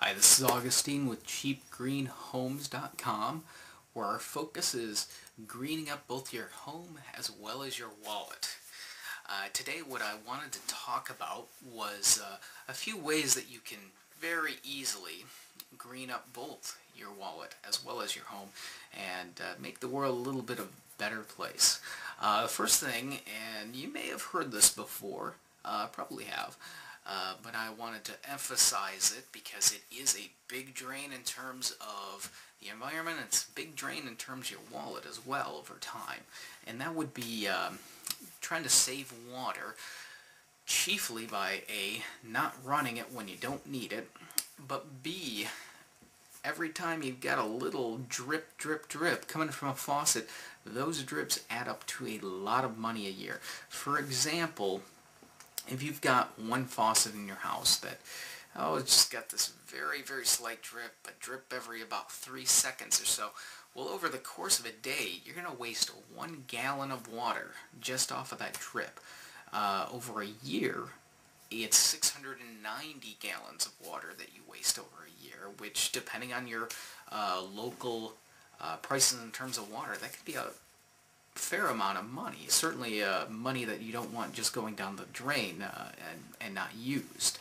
Hi, this is Augustine with cheapgreenhomes.com, where our focus is greening up both your home as well as your wallet. Today what I wanted to talk about was a few ways that you can very easily green up both your wallet as well as your home and make the world a little bit of a better place. First thing, and you may have heard this before, probably have, but I wanted to emphasize it because it is a big drain in terms of the environment. It's a big drain in terms of your wallet as well over time. And that would be trying to save water, chiefly by A, not running it when you don't need it, but B, every time you've got a little drip, drip, drip coming from a faucet, those drips add up to a lot of money a year. For example, if you've got one faucet in your house that, it's just got this very, very slight drip, a drip every about 3 seconds or so, well, over the course of a day, you're going to waste 1 gallon of water just off of that drip. Over a year, it's 690 gallons of water that you waste over a year, which, depending on your local prices in terms of water, that could be a fair amount of money. Certainly money that you don't want just going down the drain and not used.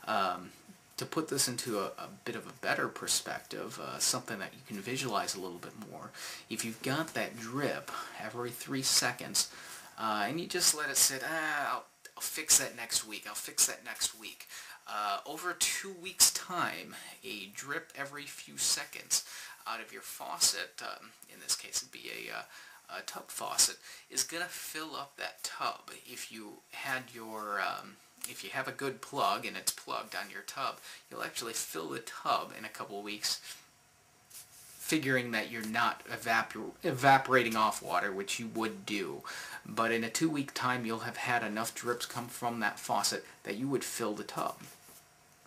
To put this into a bit of a better perspective, something that you can visualize a little bit more, if you've got that drip every 3 seconds and you just let it sit, I'll fix that next week, I'll fix that next week. Over 2 weeks' time, a drip every few seconds out of your faucet, in this case it'd be a tub faucet, is going to fill up that tub. If you had your if you have a good plug and it's plugged on your tub, you'll actually fill the tub in a couple of weeks, figuring that you're not evaporating off water, which you would do. But in a 2-week time, you'll have had enough drips come from that faucet that you would fill the tub.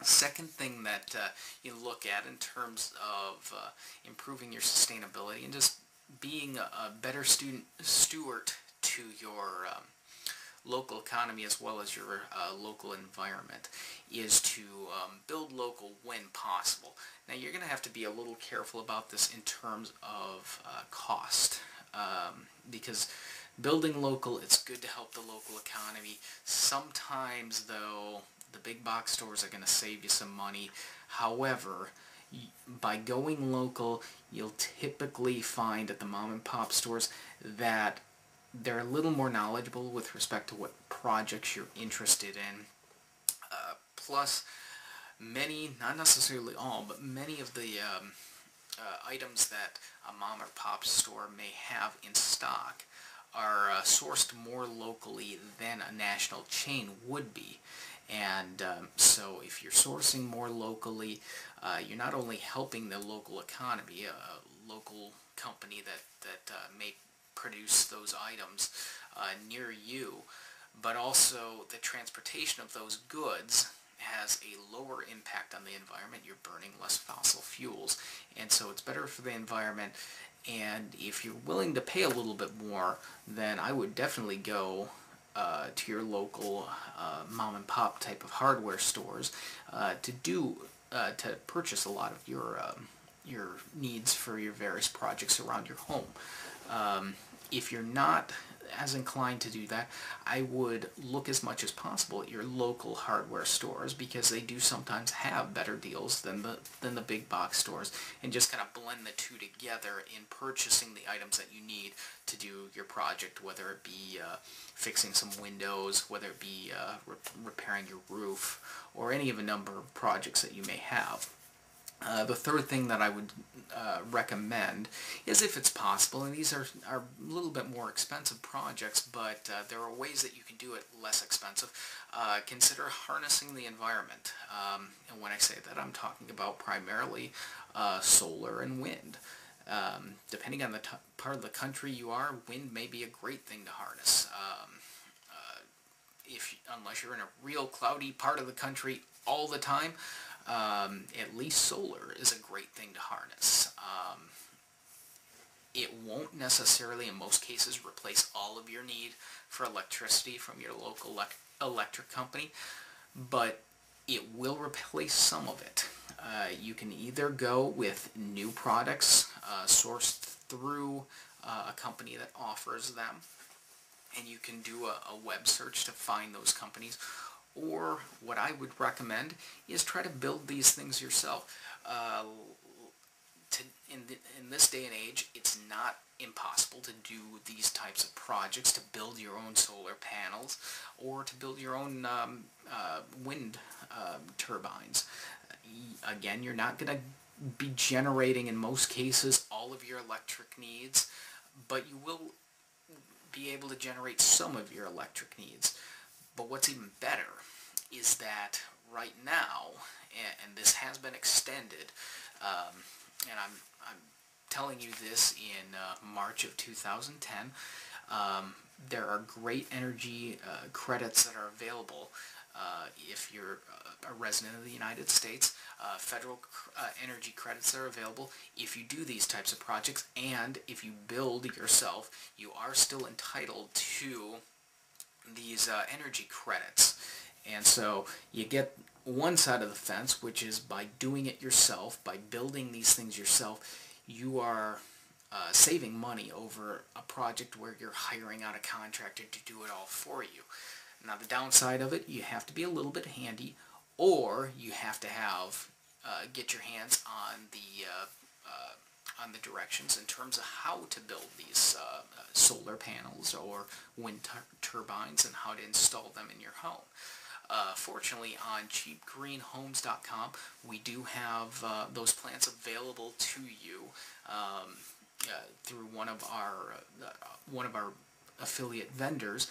Second thing that you look at in terms of improving your sustainability and just being a better steward to your local economy as well as your local environment is to build local when possible. Now you're going to have to be a little careful about this in terms of cost, because building local, it's good to help the local economy. Sometimes though the big box stores are going to save you some money. However, by going local, you'll typically find at the mom and pop stores that they're a little more knowledgeable with respect to what projects you're interested in. Plus, many, not necessarily all, but many of the items that a mom or pop store may have in stock are sourced more locally than a national chain would be. And so if you're sourcing more locally, you're not only helping the local economy, a local company that may produce those items near you, but also the transportation of those goods has a lower impact on the environment. You're burning less fossil fuels, and so it's better for the environment. And if you're willing to pay a little bit more, then I would definitely go to your local mom and pop type of hardware stores to purchase a lot of your needs for your various projects around your home. If you're not as inclined to do that, I would look as much as possible at your local hardware stores, because they do sometimes have better deals than the big box stores, and just kind of blend the two together in purchasing the items that you need to do your project, whether it be fixing some windows, whether it be repairing your roof, or any of a number of projects that you may have. The third thing that I would recommend is, if it's possible, and these are a little bit more expensive projects, but there are ways that you can do it less expensive, consider harnessing the environment. And when I say that, I'm talking about primarily solar and wind. Depending on the part of the country you are, wind may be a great thing to harness. Unless you're in a real cloudy part of the country all the time, at least solar is a great thing to harness. It won't necessarily, in most cases, replace all of your need for electricity from your local electric company, but it will replace some of it. You can either go with new products sourced through a company that offers them, and you can do a web search to find those companies. Or what I would recommend is try to build these things yourself. In this day and age, it's not impossible to do these types of projects, to build your own solar panels or to build your own wind turbines. Again, you're not going to be generating, in most cases, all of your electric needs, but you will be able to generate some of your electric needs. But what's even better is that right now, and this has been extended, and I'm telling you this in March of 2010, there are great energy credits that are available if you're a resident of the United States. Federal energy credits are available if you do these types of projects, and if you build yourself, you are still entitled to these energy credits. And so you get one side of the fence, which is by doing it yourself, by building these things yourself, you are saving money over a project where you're hiring out a contractor to do it all for you. Now the downside of it, you have to be a little bit handy, or you have to have get your hands on the directions in terms of how to build these solar panels or wind turbines and how to install them in your home. Fortunately, on cheapgreenhomes.com, we do have those plans available to you through one of our affiliate vendors,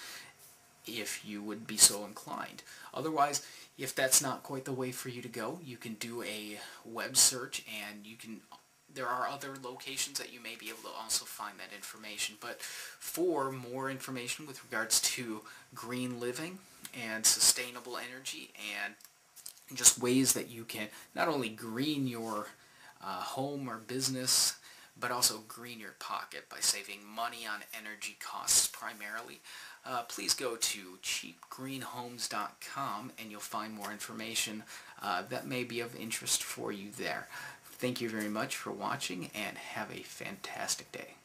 if you would be so inclined. Otherwise, if that's not quite the way for you to go, you can do a web search, and there are other locations that you may be able to also find that information. But for more information with regards to green living and sustainable energy, and just ways that you can not only green your home or business, but also green your pocket by saving money on energy costs primarily, please go to cheapgreenhomes.com and you'll find more information that may be of interest for you there. Thank you very much for watching, and have a fantastic day.